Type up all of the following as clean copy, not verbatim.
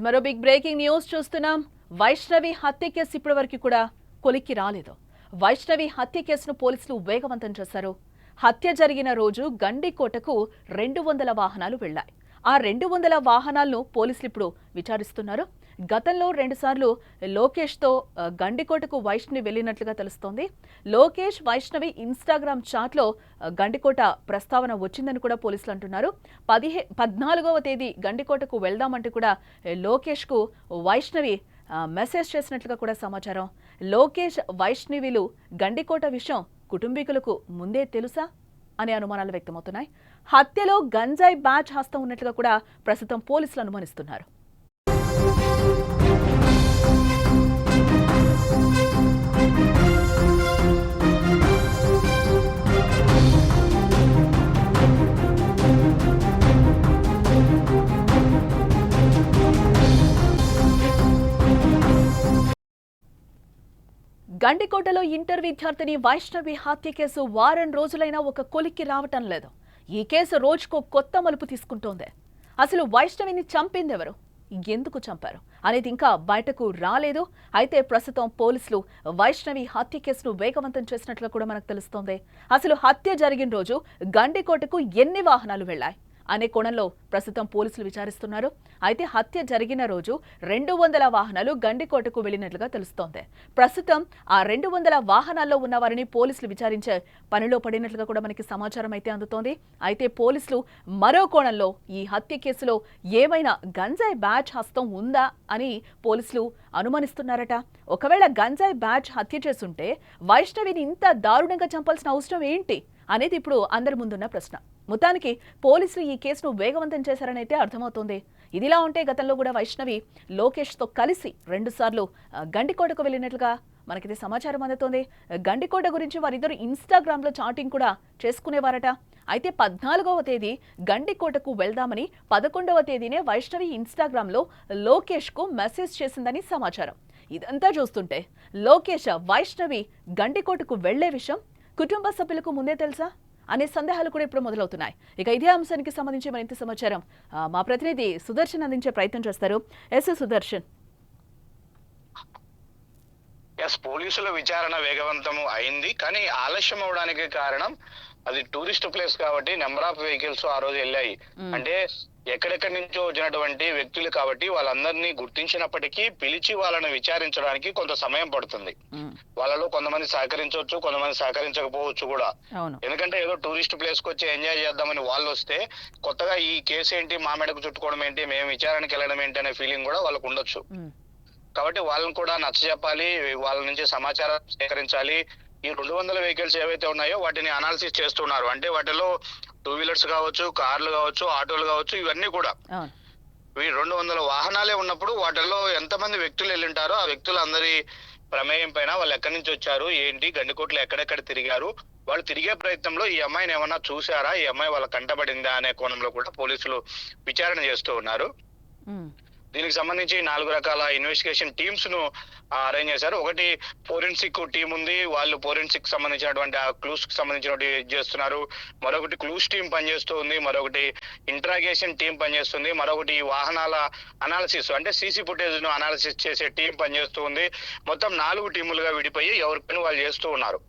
మరో big breaking news చూస్తున్నాం. వైష్ణవి హత్య కేసు ఇప్పటివరకు కూడా కొలిక్కి రాలేదు. వైష్ణవి హత్య కేసును పోలీసులు వేగవంతం చేశారు. హత్య జరిగిన రోజు గండికోటకు 200 వాహనాలు వెళ్లాయి. ఆ 200 వాహనాలను పోలీసులు ఇప్పుడు విచారిస్తున్నారు. గతంలో 2 సార్లు లోకేష్తో గండికోటకు వైష్ణవి వెళ్లినట్లుగా తెలుస్తోంది. లోకేష్ వైష్ణవి ఇన్స్టాగ్రామ్ చాట్లో గండికోట ప్రస్తావన వచ్చిందని కూడా పోలీసులు అంటున్నారు. 14వ తేదీ గండికోటకు వెళ్దామంటూ కూడా లోకేష్కు వైష్ణవి మెసేజ్ చేసినట్లుగా కూడా సమాచారం. లోకేష్ వైష్ణవిలు గండికోట విషయం కుటుంబీకులకు ముందే తెలుసా అనే అనుమానాలు వ్యక్తమవుతున్నాయి. హత్యలో గంజాయి బ్యాచ్ హస్తం ఉన్నట్లుగా కూడా ప్రస్తుతం పోలీసులు అనుమానిస్తున్నారు. గండికోటలో ఇంటర్ విద్యార్థిని వైష్ణవి హత్య కేసు వారం రోజులైనా ఒక కొలిక్కి రావటం లేదు. ఈ కేసు రోజుకో కొత్త మలుపు తీసుకుంటోంది. అసలు వైష్ణవిని చంపిందెవరు, ఎందుకు చంపారు అనేది ఇంకా బయటకు రాలేదు. అయితే ప్రస్తుతం పోలీసులు వైష్ణవి హత్య కేసును వేగవంతం చేసినట్లుగా కూడా మనకు తెలుస్తోంది. అసలు హత్య జరిగిన రోజు గండికోటకు ఎన్ని వాహనాలు వెళ్లాయి అనే కోణంలో ప్రస్తుతం పోలీసులు విచారిస్తున్నారు. అయితే హత్య జరిగిన రోజు 200 వాహనాలు గండికోటకు వెళ్లినట్లుగా తెలుస్తోంది. ప్రస్తుతం ఆ 200 వాహనాల్లో ఉన్న వారిని పోలీసులు విచారించే పనిలో పడినట్లుగా కూడా మనకి సమాచారం అయితే అందుతోంది. అయితే పోలీసులు మరో కోణంలో ఈ హత్య కేసులో ఏమైనా గంజాయి బ్యాచ్ హస్తం ఉందా అని పోలీసులు అనుమానిస్తున్నారట. ఒకవేళ గంజాయి బ్యాచ్ హత్య చేసుంటే వైష్ణవిని ఇంత దారుణంగా చంపాల్సిన అవసరం ఏంటి అనేది ఇప్పుడు అందరి ముందున్న ప్రశ్న. మొత్తానికి పోలీసులు ఈ కేసును వేగవంతం చేశారని అయితే అర్థమవుతోంది. ఇదిలా ఉంటే గతంలో కూడా వైష్ణవి లోకేష్తో కలిసి 2 సార్లు గండికోటకు వెళ్లినట్లుగా మనకిది సమాచారం అందుతోంది. గండికోట గురించి వారిద్దరు ఇన్స్టాగ్రామ్లో చాటింగ్ కూడా చేసుకునేవారట. అయితే 14వ తేదీ గండికోటకు వెళ్దామని 11వ తేదీనే వైష్ణవి ఇన్స్టాగ్రామ్లో లోకేష్కు మెసేజ్ చేసిందని సమాచారం. ఇదంతా చూస్తుంటే లోకేష్ వైష్ణవి గండికోటకు వెళ్లే విషయం కుటుంబ సభ్యులకు ముందే తెలుసా అనే సందేహాలు కూడా ఇప్పుడు మొదలవుతున్నాయి. ఇక ఇదే అంశానికి సంబంధించి మరింత సమాచారం మా ప్రతినిధి సుదర్శన్ అందించే ప్రయత్నం చేస్తారు. సుదర్శన్. పోలీసుల విచారణ వేగవంతం అయింది, కానీ ఆలస్యం అవడానికి కారణం అది టూరిస్ట్ ప్లేస్ కాబట్టి నెంబర్ ఆఫ్ వెహికల్స్ ఆ రోజు వెళ్ళాయి. అంటే ఎక్కడెక్కడి నుంచో వచ్చినటువంటి వ్యక్తులు కాబట్టి వాళ్ళందరినీ గుర్తించినప్పటికీ పిలిచి వాళ్ళని విచారించడానికి కొంత సమయం పడుతుంది. వాళ్ళలో కొంతమంది సహకరించవచ్చు, కొంతమంది సహకరించకపోవచ్చు కూడా. ఎందుకంటే ఏదో టూరిస్ట్ ప్లేస్ కి వచ్చి ఎంజాయ్ చేద్దామని వాళ్ళు వస్తే కొత్తగా ఈ కేసు ఏంటి, మా మెడకు చుట్టుకోవడం ఏంటి, మేము విచారణకి వెళ్ళడం ఏంటి అనే ఫీలింగ్ కూడా వాళ్ళకు ఉండొచ్చు. కాబట్టి వాళ్ళని కూడా నచ్చజెప్పాలి, వాళ్ళ నుంచి సమాచారం సేకరించాలి. ఈ 200 వెహికల్స్ ఏవైతే ఉన్నాయో వాటిని అనాలిసిస్ చేస్తున్నారు. అంటే వాటిలో 2 వీలర్స్ కావచ్చు, కార్లు కావచ్చు, ఆటోలు కావచ్చు, ఇవన్నీ కూడా 200 వాహనాలే ఉన్నప్పుడు వాటిల్లో ఎంతమంది వ్యక్తులు వెళ్ళింటారో ఆ వ్యక్తులందరి ప్రమేయం పైన వాళ్ళు ఎక్కడి నుంచి వచ్చారు, ఏంటి, గండికోటలో ఎక్కడెక్కడ తిరిగారు, వాళ్ళు తిరిగే ప్రయత్నంలో ఈ అమ్మాయిని ఏమన్నా చూసారా, ఈ అమ్మాయి వాళ్ళ కంటబడిందా అనే కోణంలో కూడా పోలీసులు విచారణ చేస్తూ ఉన్నారు. దీనికి సంబంధించి 4 రకాల ఇన్వెస్టిగేషన్ టీమ్స్ ను అరేంజ్ చేశారు. ఒకటి ఫోరెన్సిక్ టీం ఉంది, వాళ్ళు ఫోరెన్సిక్ సంబంధించినటువంటి ఆ క్లూస్ కి సంబంధించినటువంటి చేస్తున్నారు. మరొకటి క్లూస్ టీం పనిచేస్తూ ఉంది, మరొకటి ఇంట్రాగేషన్ టీం పనిచేస్తుంది, మరొకటి వాహనాల అనాలిసిస్ అంటే సీసీ ఫుటేజ్ ను అనాలిసిస్ చేసే టీం పనిచేస్తూ ఉంది. మొత్తం 4 టీములుగా విడిపోయి ఎవరి పని వాళ్ళు చేస్తూ ఉన్నారు.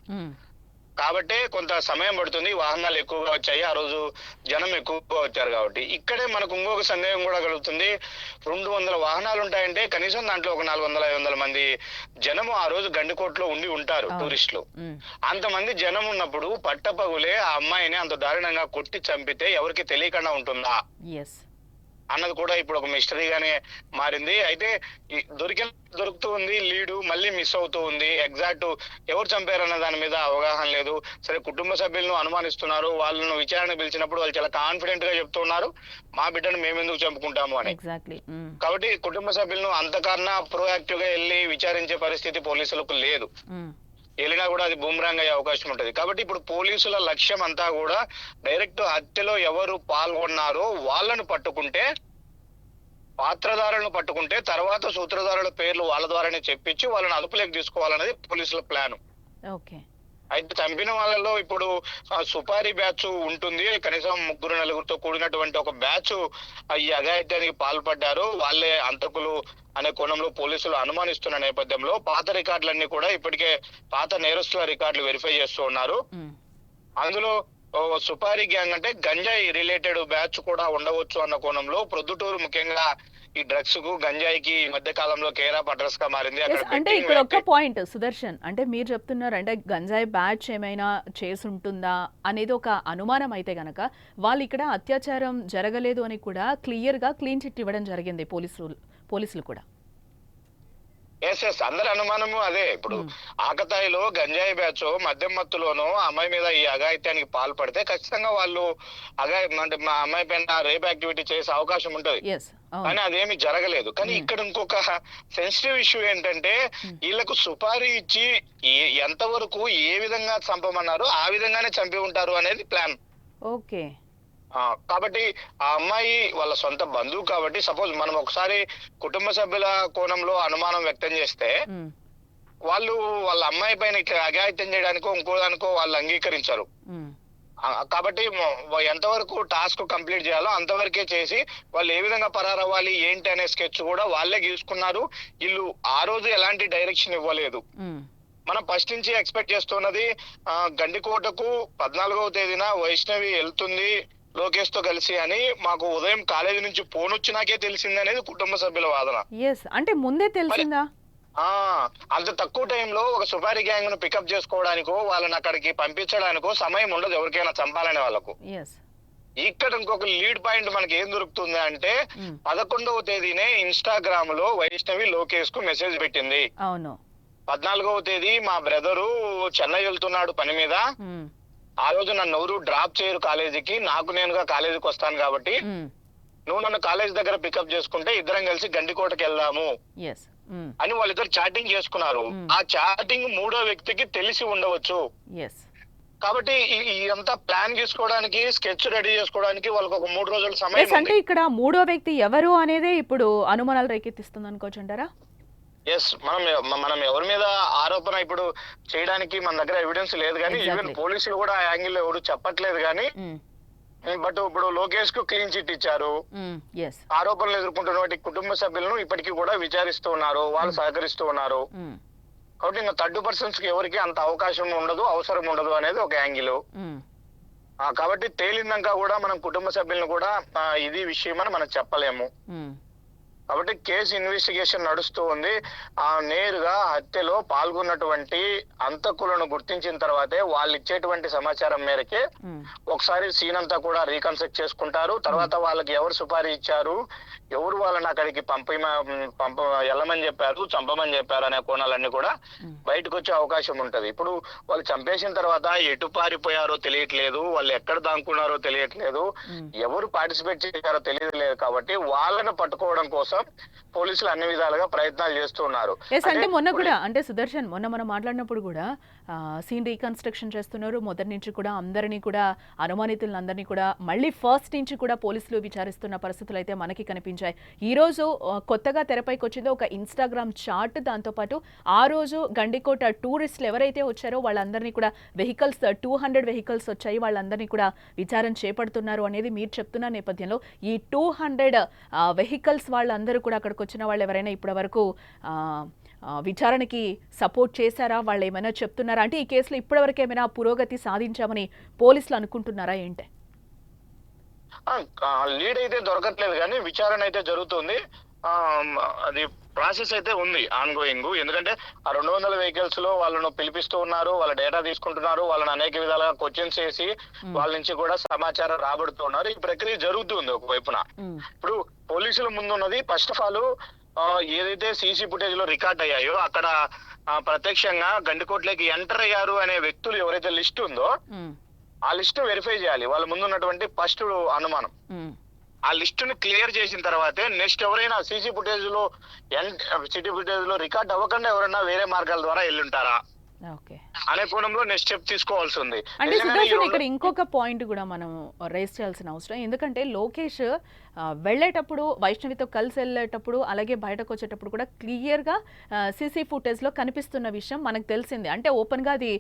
కాబట్టి కొంత సమయం పడుతుంది. వాహనాలు ఎక్కువగా వచ్చాయి, ఆ రోజు జనం ఎక్కువగా వచ్చారు కాబట్టి. ఇక్కడే మనకు ఇంకొక సందేహం కూడా కలుగుతుంది. 200 వాహనాలు ఉంటాయంటే కనీసం దాంట్లో ఒక 400-500 మంది జనము ఆ రోజు గండికోటలో ఉండి ఉంటారు టూరిస్టులు. అంతమంది జనం ఉన్నప్పుడు పట్టపగులే ఆ అమ్మాయిని అంత దారుణంగా కొట్టి చంపితే ఎవరికి తెలియకుండా ఉంటుందా అన్నది కూడా ఇప్పుడు ఒక మిస్టరీగానే మారింది. అయితే దొరుకుతూ ఉంది లీడు, మళ్ళీ మిస్ అవుతూ ఉంది. ఎగ్జాక్ట్ ఎవరు చంపారన్న దాని మీద అవగాహన లేదు. సరే, కుటుంబ సభ్యులను అనుమానిస్తున్నారు. వాళ్ళను విచారణ పిలిచినప్పుడు వాళ్ళు చాలా కాన్ఫిడెంట్ గా చెప్తున్నారు, మా బిడ్డను మేమెందుకు చంపుకుంటాము అని. కాబట్టి కుటుంబ సభ్యులను అంతకన్నా ప్రోయాక్టివ్ గా వెళ్ళి విచారించే పరిస్థితి పోలీసులకు లేదు. వెళ్ళినా కూడా అది బూమరాంగ్ అయ్యే అవకాశం ఉంటుంది. కాబట్టి ఇప్పుడు పోలీసుల లక్ష్యం అంతా కూడా డైరెక్ట్ హత్యలో ఎవరు పాల్గొన్నారో వాళ్ళను పట్టుకుంటే, పాత్రధారులను పట్టుకుంటే తర్వాత సూత్రధారుల పేర్లు వాళ్ళ ద్వారానే చెప్పించి వాళ్ళని అదుపులోకి తీసుకోవాలనేది పోలీసుల ప్లాన్. అయితే చంపిన వాళ్ళలో ఇప్పుడు సుపారీ బ్యాచ్ ఉంటుంది, కనీసం 3-4 కూడినటువంటి ఒక బ్యాచ్ ఈ అఘాయిత్యానికి పాల్పడ్డారు, వాళ్ళే అంతకులు అనే కోణంలో పోలీసులు అనుమానిస్తున్న నేపథ్యంలో పాత రికార్డులన్నీ కూడా ఇప్పటికే పాత నేరస్తుల రికార్డులు వెరిఫై చేస్తూ ఉన్నారు. అందులో సుపారీ గ్యాంగ్ అంటే గంజాయి రిలేటెడ్ బ్యాచ్ కూడా ఉండవచ్చు అన్న కోణంలో ప్రొద్దుటూరు ముఖ్యంగా ఈ డ్రగ్స్ కు గంజాయికి ఈ మధ్య కాలంలో కేర్ ఆఫ్ అడ్రస్ గా మారింది. అంటే ఇక్కడ ఒక్క పాయింట్ సుదర్శన్, అంటే మీరు చెప్తున్నారు అంటే గంజాయి బ్యాచ్ ఏమైనా చేసుంటుందా అనేది ఒక అనుమానం అయితే గనక వాళ్ళు ఇక్కడ అత్యాచారం జరగలేదు అని కూడా క్లియర్ గా క్లీన్ చిట్ ఇవ్వడం జరిగింది పోలీసులు కూడా. ఎస్ అందరి అనుమానము అదే. ఇప్పుడు ఆకతాయిలో గంజాయి బ్యాచ్ మద్యం మత్తులోనో అమ్మాయి మీద ఈ అఘాయిత్యానికి పాల్పడితే ఖచ్చితంగా వాళ్ళు అంటే మా అమ్మాయి పైన రేప్ యాక్టివిటీ చేసే అవకాశం ఉంటది, కానీ అదేమి జరగలేదు. కానీ ఇక్కడ ఇంకొక సెన్సిటివ్ ఇష్యూ ఏంటంటే వీళ్ళకు సుపారీ ఇచ్చి ఎంతవరకు ఏ విధంగా చంపమన్నారో ఆ విధంగానే చంపి ఉంటారు అనేది ప్లాన్. ఓకే. కాబట్టి ఆ అమ్మాయి వాళ్ళ సొంత బంధువు కాబట్టి సపోజ్ మనం ఒకసారి కుటుంబ సభ్యుల కోణంలో అనుమానం వ్యక్తం చేస్తే వాళ్ళు వాళ్ళ అమ్మాయి పైన ఇట్లా అఘాయిత్యం చేయడానికో ఇంకోదానికో వాళ్ళు అంగీకరించారు. కాబట్టి ఎంతవరకు టాస్క్ కంప్లీట్ చేయాలో అంతవరకే చేసి వాళ్ళు ఏ విధంగా పరారవ్వాలి ఏంటి అనే స్కెచ్ కూడా వాళ్ళే గీసుకున్నారు. వీళ్ళు ఆ రోజు ఎలాంటి డైరెక్షన్ ఇవ్వలేదు. మనం ఫస్ట్ నుంచి ఎక్స్పెక్ట్ చేస్తున్నది గండికోటకు 14వ తేదీన వైష్ణవి వెళ్తుంది లోకేష్ తో కలిసి అని మాకు ఉదయం కాలేజీ నుంచి ఫోన్ వచ్చినాకే తెలిసింది అనేది కుటుంబ సభ్యుల వాదన. అంటే ముందే తెలిసిందా? అంత తక్కువ టైంలో ఒక సుపారీ గ్యాంగ్ ను పికప్ చేసుకోవడానికో వాళ్ళని అక్కడికి పంపించడానికో సమయం ఉండదు ఎవరికైనా చంపాలనే వాళ్ళకు. ఇక్కడ ఇంకొక లీడ్ పాయింట్ మనకి ఏం దొరుకుతుంది అంటే 11వ తేదీనే ఇన్స్టాగ్రామ్ లో వైష్ణవి లోకేష్ కు మెసేజ్ పెట్టింది. అవును. 14వ తేదీ మా బ్రదరు చెన్నై వెళ్తున్నాడు పని మీద, ఆ రోజు నన్ను ఎవరు డ్రాప్ చేయరు కాలేజీకి, నాకు నేనుగా కాలేజీకి వస్తాను కాబట్టి నువ్వు నన్ను కాలేజ్ దగ్గర పికప్ చేసుకుంటే ఇద్దరం కలిసి గండికోటకి వెళ్దాము అని వాళ్ళిద్దరు చాటింగ్ చేసుకున్నారు. ఆ చాటింగ్ 3వ వ్యక్తికి తెలిసి ఉండవచ్చు. కాబట్టి ఇదంతా ప్లాన్ చేసుకోవడానికి స్కెచ్ రెడీ చేసుకోవడానికి వాళ్ళకి ఒక 3 రోజుల సమయం. అంటే ఇక్కడ 3వ వ్యక్తి ఎవరు అనేది ఇప్పుడు అనుమానాలు రేకెత్తిస్తుంది అనుకోవచ్చు అంటారా? ఎస్, మనం ఎవరి మీద ఆరోపణ ఇప్పుడు చేయడానికి మన దగ్గర ఎవిడెన్స్ లేదు, కానీ ఈవెన్ పోలీసులు కూడా ఆ యాంగిల్ ఎవరు చెప్పట్లేదు. కానీ బట్ ఇప్పుడు లోకేష్ కు క్లీన్ చిట్ ఇచ్చారు, ఆరోపణలు ఎదుర్కొంటున్న కుటుంబ సభ్యులను ఇప్పటికీ కూడా విచారిస్తూ ఉన్నారు, వాళ్ళు సహకరిస్తూ ఉన్నారు. కాబట్టి ఇంకా థర్డ్ పర్సన్స్ కి ఎవరికి అంత అవకాశం ఉండదు, అవసరం ఉండదు అనేది ఒక యాంగిల్. కాబట్టి తేలిందాక కూడా మనం కుటుంబ సభ్యులను కూడా ఇది విషయమని మనం చెప్పలేము. కాబట్టి కేసు ఇన్వెస్టిగేషన్ నడుస్తూ ఉంది. నేరుగా హత్యలో పాల్గొన్నటువంటి అంతకులను గుర్తించిన తర్వాతే వాళ్ళు ఇచ్చేటువంటి సమాచారం మేరకే ఒకసారి సీన్ అంతా కూడా రీకన్స్ట్రక్ట్ చేసుకుంటారు. తర్వాత వాళ్ళకి ఎవరు సుపారీ ఇచ్చారు, ఎవరు వాళ్ళని అక్కడికి వెళ్ళమని చెప్పారు, చంపమని చెప్పారు అనే కోణాలన్నీ కూడా బయటకు వచ్చే అవకాశం ఉంటది. ఇప్పుడు వాళ్ళు చంపేసిన తర్వాత ఎటు పారిపోయారో తెలియట్లేదు, వాళ్ళు ఎక్కడ దాక్కున్నారో తెలియట్లేదు, ఎవరు పార్టిసిపేట్ చేశారో తెలియట్లేదు. కాబట్టి వాళ్ళని పట్టుకోవడం కోసం పోలీసులు అన్ని విధాలుగా ప్రయత్నాలు చేస్తున్నారు. అంటే మొన్న కూడా అంటే సుదర్శన్ మొన్న మనం మాట్లాడినప్పుడు కూడా సీన్ రీకన్స్ట్రక్షన్ చేస్తున్నారు. మొదటి నుంచి కూడా అందరినీ కూడా అనుమానితులందరినీ కూడా మళ్ళీ ఫస్ట్ నుంచి కూడా పోలీసులు విచారిస్తున్న పరిస్థితులు అయితే మనకి కనిపించాయి. ఈ రోజు కొత్తగా తెరపైకి వచ్చిందో ఒక ఇన్స్టాగ్రామ్ చాట్, దాంతోపాటు ఆ రోజు గండికోట టూరిస్టులు ఎవరైతే వచ్చారో వాళ్ళందరినీ కూడా వెహికల్స్ 200 వెహికల్స్ వచ్చాయి, వాళ్ళందరినీ కూడా విచారణ చేపడుతున్నారు అనేది మీరు చెప్తున్న నేపథ్యంలో ఈ 200 వెహికల్స్ వాళ్ళందరూ కూడా అక్కడికి వచ్చిన వాళ్ళు ఎవరైనా ఇప్పటి వరకు విచారణకి సపోర్ట్ చేశారా, వాళ్ళు ఏమైనా చెప్తున్నారా? అంటే ఈ కేసులో ఇప్పటివరకు ఏమైనా పురోగతి సాధించామని పోలీసులు అనుకుంటున్నారా ఏంటి? లీడ్ అయితే దొరకట్లేదు, కానీ విచారణ అయితే జరుగుతుంది. అది ప్రాసెస్ అయితే ఉంది ఆన్ గోయింగ్. ఎందుకంటే ఆ 200 వెహికల్స్ లో వాళ్ళను పిలిపిస్తూ ఉన్నారు, వాళ్ళ డేటా తీసుకుంటున్నారు, వాళ్ళని అనేక విధాలుగా క్వశ్చన్స్ చేసి వాళ్ళ నుంచి కూడా సమాచారం రాబడుతూ ఉన్నారు. ఈ ప్రక్రియ జరుగుతుంది ఒకవైపున. ఇప్పుడు పోలీసుల ముందు ఉన్నది ఫస్ట్ ఆఫ్ ఆల్ ఏదైతే సీసీ ఫుటేజ్ లో రికార్డ్ అయ్యాయో అక్కడ ప్రత్యక్షంగా గండికోట్లోకి ఎంటర్ అయ్యారు అనే వ్యక్తులు ఎవరైతే లిస్ట్ ఉందో ఆ లిస్ట్ వెరిఫై చేయాలి. వాళ్ళ ముందు ఉన్నటువంటి ఫస్ట్ అనుమానం. ఆ లిస్ట్ ని క్లియర్ చేసిన తర్వాతే నెక్స్ట్ ఎవరైనా సీసీ ఫుటేజ్ లో రికార్డ్ అవ్వకుండా ఎవరైనా వేరే మార్గాల ద్వారా వెళ్ళుంటారా అనే కోణంలో నెక్స్ట్ స్టెప్ తీసుకోవాల్సి ఉంది. అంటే సుదర్శన్ ఇక్కడ ఇంకొక పాయింట్ కూడా మనం రేస్ చేయాల్సిన అవసరం, ఎందుకంటే లోకేష్ వెళ్ళేటప్పుడు వైష్ణవితో కలిసి వెళ్ళేటప్పుడు అలాగే బయటకు వచ్చేటప్పుడు కూడా క్లియర్గా సీసీ ఫుటేజ్లో కనిపిస్తున్న విషయం మనకు తెలిసింది. అంటే ఓపెన్గా అది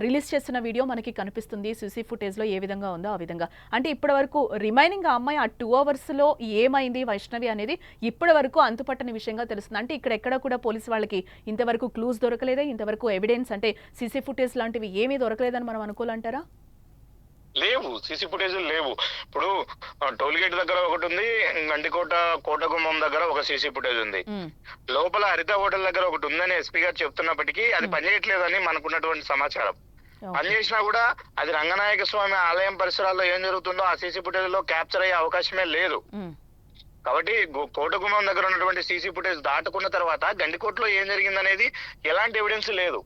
రిలీజ్ చేస్తున్న వీడియో మనకి కనిపిస్తుంది సీసీ ఫుటేజ్లో ఏ విధంగా ఉందో ఆ విధంగా. అంటే ఇప్పటి వరకు రిమైనింగ్ ఆ అమ్మాయి ఆ 2 అవర్స్లో ఏమైంది వైష్ణవి అనేది ఇప్పటి వరకు అంతుపట్టని విషయంగా తెలుస్తుంది. అంటే ఇక్కడ ఎక్కడ కూడా పోలీసు వాళ్ళకి ఇంతవరకు క్లూస్ దొరకలేదా, ఇంతవరకు ఎవిడెన్స్ అంటే సీసీ ఫుటేజ్ లాంటివి ఏమీ దొరకలేదని మనం అనుకోవాలంటారా? లేవు, సీసీ ఫుటేజ్ లేవు. ఇప్పుడు టోల్ గేట్ దగ్గర ఒకటి ఉంది, గండికోట కోటగుమ్మం దగ్గర ఒక సీసీ ఫుటేజ్ ఉంది. లోపల హరిత హోటల్ దగ్గర ఒకటి ఉందని ఎస్పీ గారు చెప్తున్నప్పటికీ అది పనిచేయట్లేదని మనకున్నటువంటి సమాచారం. పనిచేసినా కూడా అది రంగనాయక స్వామి ఆలయం పరిసరాల్లో ఏం జరుగుతుందో ఆ సీసీ ఫుటేజ్ లో క్యాప్చర్ అయ్యే అవకాశమే లేదు. కాబట్టి కోటగుమ్మం దగ్గర ఉన్నటువంటి సీసీ ఫుటేజ్ దాటుకున్న తర్వాత గండికోటలో ఏం జరిగిందనేది ఎలాంటి ఎవిడెన్స్ లేదు.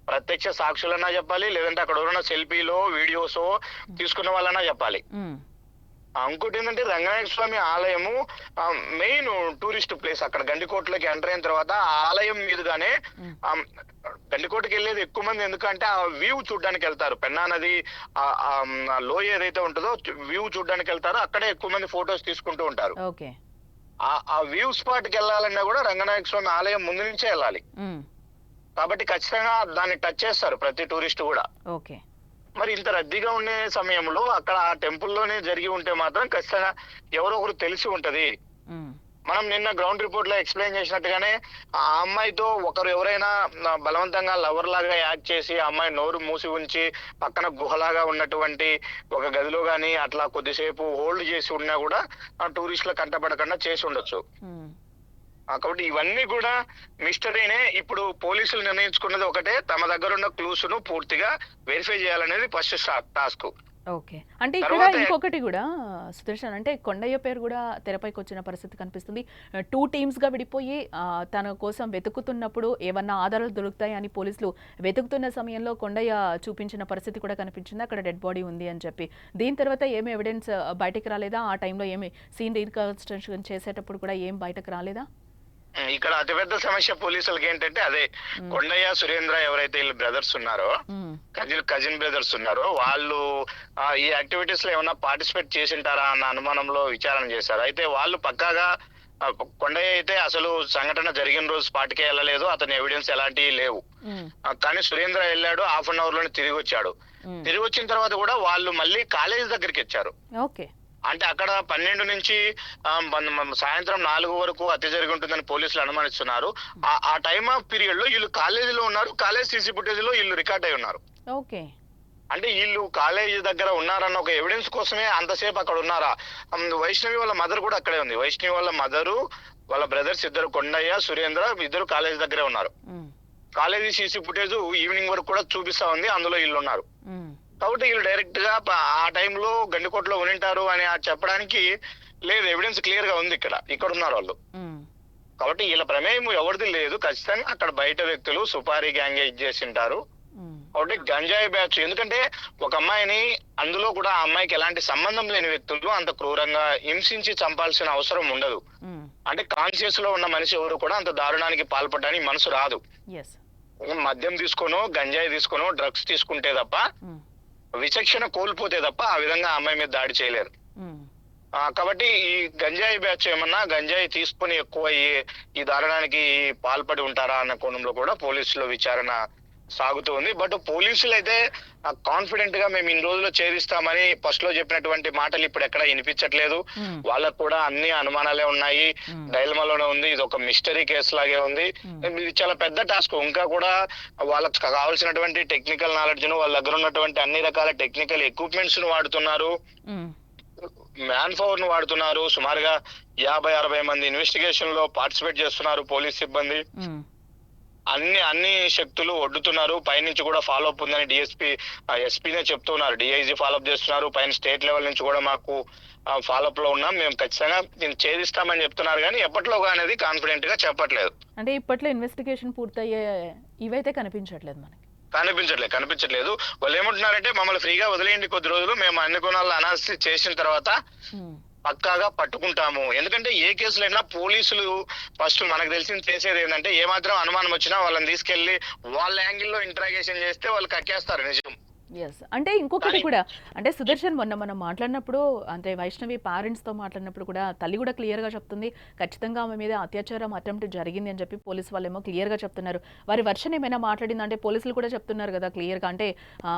ప్రత్యక్ష సాక్షులన్నా చెప్పాలి, లేదంటే అక్కడ ఉన్న సెల్ఫీలో వీడియోసో తీసుకున్న వాళ్ళన్నా చెప్పాలి. ఇంకోటి ఏంటంటే రంగనాయక స్వామి ఆలయము మెయిన్ టూరిస్ట్ ప్లేస్. అక్కడ గండికోటలోకి ఎంటర్ అయిన తర్వాత ఆ ఆలయం మీదుగానే గండికోటకి వెళ్ళేది ఎక్కువ మంది. ఎందుకంటే ఆ వ్యూ చూడడానికి వెళ్తారు, పెన్నా నది లోయ ఏదైతే ఉంటుందో వ్యూ చూడడానికి వెళ్తారు. అక్కడే ఎక్కువ మంది ఫొటోస్ తీసుకుంటూ ఉంటారు. ఆ వ్యూ స్పాట్ కి వెళ్ళాలన్నా కూడా రంగనాయక స్వామి ఆలయం ముందు నుంచే వెళ్ళాలి. కాబట్టి ఖచ్చితంగా దాన్ని టచ్ చేస్తారు ప్రతి టూరిస్ట్ కూడా. మరి ఇంత రద్దీగా ఉండే సమయంలో అక్కడ ఆ టెంపుల్లోనే జరిగి ఉంటే మాత్రం ఖచ్చితంగా ఎవరో ఒకరు తెలిసి ఉంటది. మనం నిన్న గ్రౌండ్ రిపోర్ట్ లో ఎక్స్ప్లెయిన్ చేసినట్టుగానే ఆ అమ్మాయితో ఒకరు ఎవరైనా బలవంతంగా లవర్ లాగా యాక్ట్ చేసి ఆ అమ్మాయి నోరు మూసి ఉంచి పక్కన గుహలాగా ఉన్నటువంటి ఒక గదిలో గాని అట్లా కొద్దిసేపు హోల్డ్ చేసి ఉన్నా కూడా ఆ టూరిస్టుల కంటపడకుండా చేసి ఉండొచ్చు. కాబట్టి ఇవన్నీ కూడా మిస్టరీనే. ఇప్పుడు పోలీసులు నిర్ణయించుకున్నది ఒకటే, తమ దగ్గర ఉన్న క్లూస్ ను పూర్తిగా వెరిఫై చేయాలనేది ఫస్ట్ టాస్క్. అంటే ఇక్కడ ఇంకొకటి కూడా సుదర్శన్, అంటే కొండయ్య పేరు కూడా తెరపైకి వచ్చిన పరిస్థితి కనిపిస్తుంది. 2 టీమ్స్ గా విడిపోయి తన కోసం వెతుకుతున్నప్పుడు ఏమన్నా ఆధారాలు దొరుకుతాయి అని పోలీసులు వెతుకుతున్న సమయంలో కొండయ్య చూపించిన పరిస్థితి కూడా కనిపించింది. అక్కడ డెడ్ బాడీ ఉంది అని చెప్పి. దీని తర్వాత ఏమి ఎవిడెన్స్ బయటకు రాలేదా? ఆ టైంలో ఏమి సీన్ రీకన్స్ట్రక్షన్ చేసేటప్పుడు కూడా ఏం బయటకు రాలేదా? ఇక్కడ అతిపెద్ద సమస్య పోలీసులకి ఏంటంటే అదే, కొండయ్య సురేంద్ర ఎవరైతే వీళ్ళు బ్రదర్స్ ఉన్నారో, కజిన్ బ్రదర్స్ ఉన్నారో, వాళ్ళు ఈ యాక్టివిటీస్ లో ఏమన్నా పార్టిసిపేట్ చేసింటారా అన్న అనుమానంలో విచారణ చేశారు. అయితే వాళ్ళు పక్కాగా కొండయ్య అయితే అసలు సంఘటన జరిగిన రోజు స్పాట్కే వెళ్ళలేదు, అతని ఎవిడెన్స్ ఎలాంటివి లేవు. కానీ సురేంద్ర వెళ్ళాడు, హాఫ్ అన్ అవర్ లోనే తిరిగి వచ్చాడు. తిరిగి వచ్చిన తర్వాత కూడా వాళ్ళు మళ్ళీ కాలేజ్ దగ్గరికి ఇచ్చారు. అంటే అక్కడ 12 నుంచి సాయంత్రం 4 వరకు హత్య జరిగి ఉంటుందని పోలీసులు అనుమానిస్తున్నారు. ఆ టైమ్ ఆఫ్ పీరియడ్ లో వీళ్ళు కాలేజీలో ఉన్నారు, కాలేజ్ సీసీ ఫుటేజ్ లో వీళ్ళు రికార్డ్ అయి ఉన్నారు. అంటే వీళ్ళు కాలేజీ దగ్గర ఉన్నారన్న ఒక ఎవిడెన్స్ కోసమే అంతసేపు అక్కడ ఉన్నారా? వైష్ణవి వాళ్ళ మదర్ కూడా అక్కడే ఉంది. వైష్ణవి వాళ్ళ మదరు, వాళ్ళ బ్రదర్స్ ఇద్దరు, కొండయ్య సురేంద్ర, ఇద్దరు కాలేజీ దగ్గరే ఉన్నారు. కాలేజీ సీసీ ఫుటేజ్ ఈవినింగ్ వరకు కూడా చూపిస్తా ఉంది, అందులో వీళ్ళు ఉన్నారు. కాబట్టి వీళ్ళు డైరెక్ట్ గా ఆ టైంలో గండికోటలో ఉనింటారు అని చెప్పడానికి లేదు, ఎవిడెన్స్ క్లియర్ గా ఉంది. ఇక్కడ ఉన్నారు వాళ్ళు. కాబట్టి వీళ్ళ ప్రమేయం ఎవరిది లేదు. ఖచ్చితంగా అక్కడ బయట వ్యక్తులు సుపారీ గ్యాంగ్ ఇచ్చేసింటారు. కాబట్టి గంజాయి బ్యాచ్, ఎందుకంటే ఒక అమ్మాయిని, అందులో కూడా ఆ అమ్మాయికి ఎలాంటి సంబంధం లేని వ్యక్తులు అంత క్రూరంగా హింసించి చంపాల్సిన అవసరం ఉండదు. అంటే కాన్షియస్ లో ఉన్న మనిషి ఎవరు కూడా అంత దారుణానికి పాల్పడడానికి మనసు రాదు. మద్యం తీసుకోనో గంజాయి తీసుకోనో డ్రగ్స్ తీసుకుంటే తప్ప, విచక్షణ కోల్పోతే తప్ప ఆ విధంగా అమ్మాయి మీద దాడి చేయలేరు. కాబట్టి ఈ గంజాయి బ్యాచ్ ఏమన్నా గంజాయి తీసుకుని ఎక్కువ ఈ దారుణానికి పాల్పడి ఉంటారా అన్న కోణంలో కూడా పోలీసుల విచారణ సాగుతూ ఉంది. బట్ పోలీసులు అయితే కాన్ఫిడెంట్ గా మేము ఇన్ని రోజుల్లో ఛేదిస్తామని ఫస్ట్ లో చెప్పినటువంటి మాటలు ఇప్పుడు ఎక్కడ వినిపించట్లేదు. వాళ్ళకు కూడా అన్ని అనుమానాలే ఉన్నాయి, డైలమాలోనే ఉంది. ఇది ఒక మిస్టరీ కేసు లాగే ఉంది. ఇది చాలా పెద్ద టాస్క్. ఇంకా కూడా వాళ్ళకి కావాల్సినటువంటి టెక్నికల్ నాలెడ్జ్ ను, వాళ్ళ దగ్గర ఉన్నటువంటి అన్ని రకాల టెక్నికల్ ఎక్విప్మెంట్స్ ను వాడుతున్నారు, మ్యాన్ పవర్ ను వాడుతున్నారు. సుమారుగా 50-60 మంది ఇన్వెస్టిగేషన్ లో పార్టిసిపేట్ చేస్తున్నారు పోలీస్ సిబ్బంది. అన్ని శక్తులు ఒడ్డుతున్నారు. పైనుంచి కూడా ఫాలో అప్ ఉందని ఎస్పీనే చెప్తున్నారు. డిఐజీ ఫాలో అప్ చేస్తున్నారు. పైన స్టేట్ లెవెల్ నుంచి కూడా మాకు ఫాలో అప్ లో ఉన్నాం, మేము ఖచ్చితంగా దీన్ని ఛేదిస్తామని చెప్తున్నారు. కానీ ఎప్పటిలోగా అనేది కాన్ఫిడెంట్ గా చెప్పట్లేదు. అంటే ఇప్పట్లో ఇన్వెస్టిగేషన్ పూర్తయ్యే ఇవైతే కనిపించట్లేదు మనకి. కనిపించట్లేదు. వాళ్ళు ఏమంటున్నారంటే మమ్మల్ని ఫ్రీగా వదిలేయండి కొద్ది రోజులు, మేము అన్ని కోణాలు అనాలిసిస్ చేసిన తర్వాత పక్కాగా పట్టుకుంటాము. ఎందుకంటే ఏ కేసులైనా పోలీసులు ఫస్ట్ మనకు తెలిసింది చేసేది ఏంటంటే, ఏ మాత్రం అనుమానం వచ్చినా వాళ్ళని తీసుకెళ్లి వాళ్ళ యాంగిల్లో ఇంట్రాగేషన్ చేస్తే వాళ్ళు కక్కేస్తారు నిజం. ఎస్. అంటే ఇంకొకటి కానీ కూడా అంటే సుదర్శన్ మొన్న మనం మాట్లాడినప్పుడు అంటే వైష్ణవి పేరెంట్స్తో మాట్లాడినప్పుడు కూడా తల్లి కూడా క్లియర్గా చెప్తుంది ఖచ్చితంగా ఆమె మీద అత్యాచారం అటెంప్ట్ జరిగింది అని చెప్పి పోలీసు వాళ్ళేమో క్లియర్గా చెప్తున్నారు. వారి వర్షన్ ఏమైనా మాట్లాడిందంటే పోలీసులు కూడా చెప్తున్నారు కదా క్లియర్గా అంటే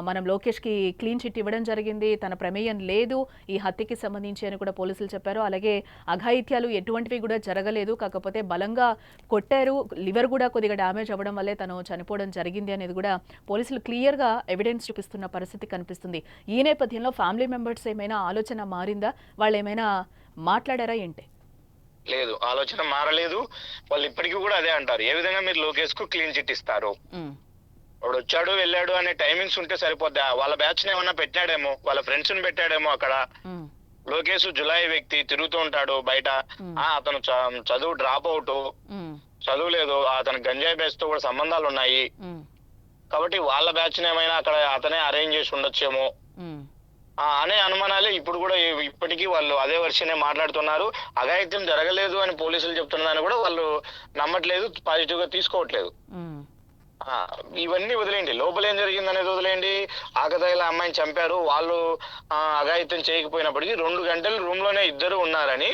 మనం లోకేష్కి క్లీన్ చిట్ ఇవ్వడం జరిగింది, తన ప్రమేయం లేదు ఈ హత్యకి సంబంధించి అని కూడా పోలీసులు చెప్పారు. అలాగే అఘాయిత్యాలు ఎటువంటివి కూడా జరగలేదు, కాకపోతే బలంగా కొట్టారు, లివర్ కూడా కొద్దిగా డ్యామేజ్ అవ్వడం వల్లే తను చనిపోవడం జరిగింది అనేది కూడా పోలీసులు క్లియర్గా ఎవిడెన్స్ చూపిస్తున్న పరిస్థితి కనిపిస్తుంది. ఈ నేపథ్యంలో ఫ్యామిలీ మెంబర్స్ ఏమైనా ఆలోచన మారిందా, వాళ్ళు ఏమైనా మాట్లాడారా ఏంటి? లేదు, ఆలోచన మారలేదు. వాళ్ళు ఇప్పటికీ కూడా అదే అంటారు, ఏ విధంగా మీరు లోకేష్ కు క్లీన్ చిట్ ఇస్తారు, వాడు వచ్చాడు వెళ్ళాడు అనే టైమింగ్స్ ఉంటే సరిపోద్దా? వాళ్ళ బ్యాచ్ ఏమన్నా పెట్టాడేమో, వాళ్ళ ఫ్రెండ్స్ ని పెట్టాడేమో అక్కడ. లోకేష్ జులాయి వ్యక్తి, తిరుగుతూ ఉంటాడు బయట. అతను చదువు డ్రాప్ అవుట్, చదువు లేదు, అతను గంజాయి బ్యాచ్ తో కూడా సంబంధాలు ఉన్నాయి కాబట్టి వాళ్ళ బ్యాచ్ ఏమైనా అక్కడ అతనే అరేంజ్ చేసి ఉండొచ్చేమో అనే అనుమానాలే ఇప్పుడు కూడా ఇప్పటికీ వాళ్ళు అదే వర్షనే మాట్లాడుతున్నారు. అఘాయిత్యం జరగలేదు అని పోలీసులు చెప్తున్నదాన్ని కూడా వాళ్ళు నమ్మట్లేదు, పాజిటివ్ గా తీసుకోవట్లేదు. ఇవన్నీ వదిలేయండి, లోపల ఏం జరిగింది అనేది వదిలేయండి. ఆకతాయిల అమ్మాయిని చంపారు, వాళ్ళు అఘాయిత్యం చేయకపోయినప్పటికీ 2 గంటలు రూమ్ లోనే ఇద్దరు ఉన్నారని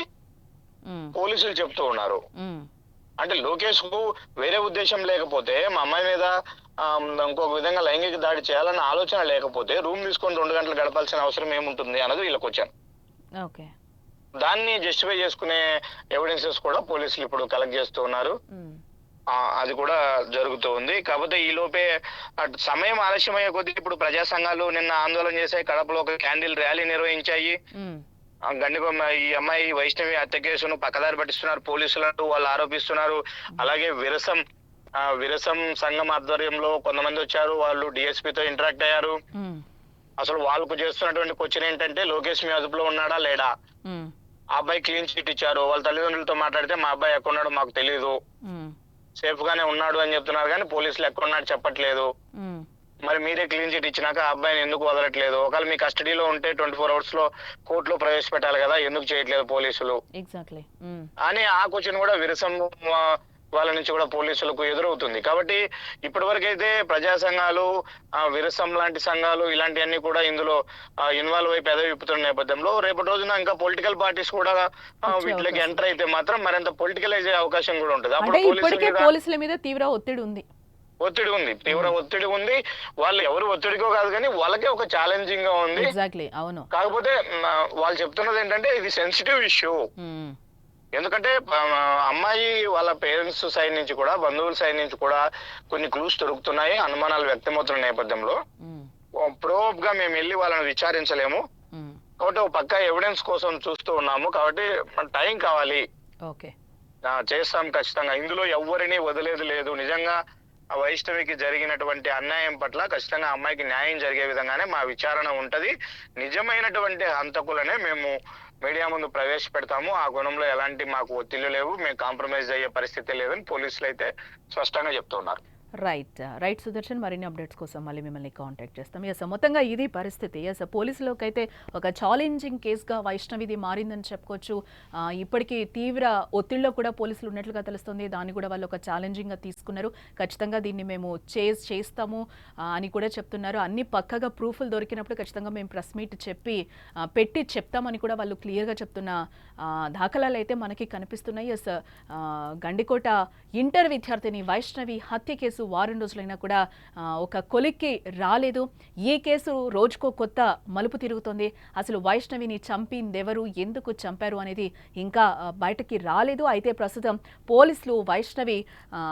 పోలీసులు చెప్తూ ఉన్నారు. అంటే లోకేష్ కు వేరే ఉద్దేశం లేకపోతే, మా అమ్మాయి మీద ఇంకొక విధంగా లైంగిక దాడి చేయాలన్న ఆలోచన లేకపోతే రూమ్ తీసుకొని 2 గంటలు గడపాల్సిన అవసరం ఏముంటుంది అన్నది వీళ్ళకి వచ్చాను. దాన్ని జస్టిఫై చేసుకునే ఎవిడెన్సెస్ కూడా పోలీసులు ఇప్పుడు కలెక్ట్ చేస్తూ ఉన్నారు. అది కూడా జరుగుతూ ఉంది. కాకపోతే ఈ లోపే సమయం ఆలస్యమయ్యే కొద్దీ ఇప్పుడు ప్రజా సంఘాలు నిన్న ఆందోళన చేశాయి, కడపలో ఒక క్యాండిల్ ర్యాలీ నిర్వహించాయి. గండికొమ్మ ఈ అమ్మాయి వైష్ణవి హత్య కేసును పక్కదారి పట్టిస్తున్నారు పోలీసులు, వాళ్ళు ఆరోపిస్తున్నారు. అలాగే విరసం సంఘం ఆధ్వర్యంలో కొంతమంది వచ్చారు, వాళ్ళు డిఎస్పీతో ఇంటరాక్ట్ అయ్యారు. అసలు వాళ్ళకు చేస్తున్నటువంటి క్వశ్చన్ ఏంటంటే, లోకేష్ మీ అదుపులో ఉన్నాడా లేడా, ఆ అబ్బాయి క్లీన్ చిట్ ఇచ్చారు. వాళ్ళ తల్లిదండ్రులతో మాట్లాడితే మా అబ్బాయి ఎక్కడున్నాడో మాకు తెలియదు, సేఫ్ గానే ఉన్నాడు అని చెప్తున్నారు, కానీ పోలీసులు ఎక్కడున్నాడు చెప్పట్లేదు. మరి మీరే క్లీన్ చిట్ ఇచ్చినాక ఆ అబ్బాయిని ఎందుకు వదలట్లేదు? ఒకవేళ మీ కస్టడీలో ఉంటే 24 hours లో కోర్టులో ప్రవేశపెట్టాలి కదా, ఎందుకు చేయట్లేదు పోలీసులు అని ఆ క్వశ్చన్ కూడా విరసం వాళ్ళ నుంచి కూడా పోలీసులకు ఎదురవుతుంది. కాబట్టి ఇప్పటి వరకు అయితే ప్రజా సంఘాలు, విరసం లాంటి సంఘాలు ఇలాంటివన్నీ కూడా ఇందులో ఇన్వాల్వ్ అయి పెదవి విప్పుతున్న నేపథ్యంలో రేపటి రోజున ఇంకా పొలిటికల్ పార్టీస్ కూడా వీటిలోకి ఎంటర్ అయితే మాత్రం మరింత పొలిటికలైజ్ అయ్యే అవకాశం కూడా ఉంటుంది. అప్పుడు పోలీసుల మీద తీవ్ర ఒత్తిడి ఉంది, తీవ్ర ఒత్తిడి ఉంది. వాళ్ళు ఎవరు ఒత్తిడికో కాదు కానీ వాళ్ళకే ఒక ఛాలెంజింగ్ గా ఉంది. కాకపోతే వాళ్ళు చెప్తున్నది ఏంటంటే ఇది సెన్సిటివ్ ఇష్యూ. ఎందుకంటే అమ్మాయి వాళ్ళ పేరెంట్స్ సైడ్ నుంచి కూడా, బంధువుల సైడ్ నుంచి కూడా కొన్ని క్లూస్ దొరుకుతున్నాయి, అనుమానాలు వ్యక్తమవుతున్న నేపథ్యంలో ప్రోబ్ గా మేము వెళ్ళి వాళ్ళని విచారించలేము. కాబట్టి ఒక పక్క ఎవిడెన్స్ కోసం చూస్తూ ఉన్నాము. కాబట్టి టైం కావాలి, చేస్తాం ఖచ్చితంగా. ఇందులో ఎవరిని వదిలేదు లేదు. నిజంగా వైష్ణవికి జరిగినటువంటి అన్యాయం పట్ల ఖచ్చితంగా అమ్మాయికి న్యాయం జరిగే విధంగానే మా విచారణ ఉంటది. నిజమైనటువంటి హంతకులనే మేము మీడియా ముందు ప్రవేశపెడతాము. ఆ గుణంలో ఎలాంటి మాకు ఒత్తిళ్లు లేవు, మేము కాంప్రమైజ్ అయ్యే పరిస్థితి లేదని పోలీసులు అయితే స్పష్టంగా చెప్తున్నారు. రైట్ సుదర్శన్, మరిన్ని అప్డేట్స్ కోసం మళ్ళీ మిమ్మల్ని కాంటాక్ట్ చేస్తాం. మొత్తంగా ఇది పరిస్థితి. పోలీసులకు అయితే ఒక ఛాలెంజింగ్ కేసుగా వైష్ణవిది మారిందని చెప్పుకోవచ్చు. ఇప్పటికీ తీవ్ర ఒత్తిడిలో కూడా పోలీసులు ఉన్నట్లుగా తెలుస్తుంది. దాన్ని కూడా వాళ్ళు ఒక ఛాలెంజింగ్గా తీసుకున్నారు. ఖచ్చితంగా దీన్ని మేము చేస్తాము అని కూడా చెప్తున్నారు. అన్ని పక్కగా ప్రూఫ్లు దొరికినప్పుడు ఖచ్చితంగా మేము ప్రెస్ మీట్ పెట్టి చెప్తామని కూడా వాళ్ళు క్లియర్గా చెప్తున్న దాఖలాలు అయితే మనకి కనిపిస్తున్నాయి. గండికోట ఇంటర్ విద్యార్థిని వైష్ణవి హత్య కేసు వారం రోజులైనా కూడా ఒక కొలిక్కి రాలేదు. ఈ కేసు రోజుకో కొత్త మలుపు తిరుగుతోంది. అసలు వైష్ణవిని చంపిందెవరు, ఎందుకు చంపారు అనేది ఇంకా బయటకి రాలేదు. అయితే ప్రస్తుతం పోలీసులు వైష్ణవి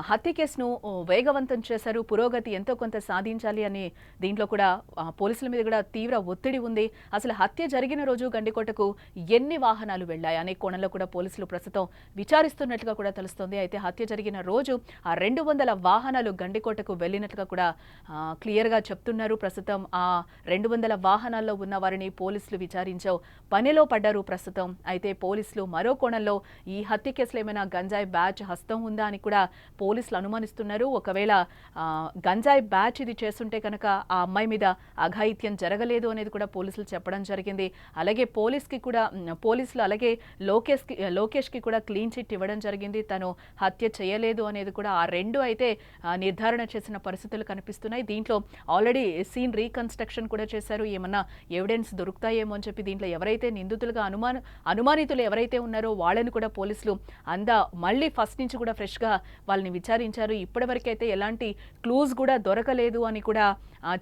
హత్య కేసును వేగవంతం చేశారు. పురోగతి ఎంతో కొంత సాధించాలి అని దీంట్లో కూడా పోలీసుల మీద కూడా తీవ్ర ఒత్తిడి ఉంది. అసలు హత్య జరిగిన రోజు గండికోటకు ఎన్ని వాహనాలు వెళ్లాయి అనే కోణంలో కూడా పోలీసులు ప్రస్తుతం విచారిస్తున్నట్లుగా కూడా తెలుస్తోంది. అయితే హత్య జరిగిన రోజు ఆ 200 వాహనాలు గండికోటకు వెళ్ళినట్లుగా కూడా క్లియర్గా చెప్తున్నారు. ప్రస్తుతం ఆ 200 వాహనాల్లో ఉన్న వారిని పోలీసులు విచారించావు పనిలో పడ్డారు ప్రస్తుతం. అయితే పోలీసులు మరో కోణంలో ఈ హత్య కేసులో ఏమైనా గంజాయి బ్యాచ్ హస్తం ఉందా అని కూడా పోలీసులు అనుమానిస్తున్నారు. ఒకవేళ గంజాయి బ్యాచ్ ఇది చేస్తుంటే కనుక ఆ అమ్మాయి మీద అఘాయిత్యం జరగలేదు అనేది కూడా పోలీసులు చెప్పడం జరిగింది. అలాగే పోలీసులు అలాగే లోకేష్కి కూడా క్లీన్ చిట్ ఇవ్వడం జరిగింది. తను హత్య చేయలేదు అనేది కూడా ఆ రెండు అయితే నిర్ధారణ చేసిన పరిస్థితులు కనిపిస్తున్నాయి. దీంట్లో ఆల్రెడీ సీన్ రీకన్స్ట్రక్షన్ కూడా చేశారు. ఏమన్నా ఎవిడెన్స్ దొరుకుతాయేమో అని చెప్పి దీంట్లో ఎవరైతే నిందితులుగా అనుమానితులు ఎవరైతే ఉన్నారో వాళ్ళని కూడా పోలీసులు మళ్ళీ ఫస్ట్ నుంచి కూడా ఫ్రెష్గా వాళ్ళని విచారించారు. ఇప్పటివరకైతే ఎలాంటి క్లూజ్ కూడా దొరకలేదు అని కూడా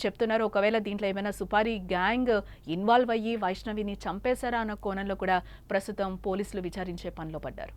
చెప్తున్నారు. ఒకవేళ దీంట్లో ఏమైనా సుపారీ గ్యాంగ్ ఇన్వాల్వ్ అయ్యి వైష్ణవిని చంపేశారా అన్న కోణంలో కూడా ప్రస్తుతం పోలీసులు విచారించే పనిలో పడ్డారు.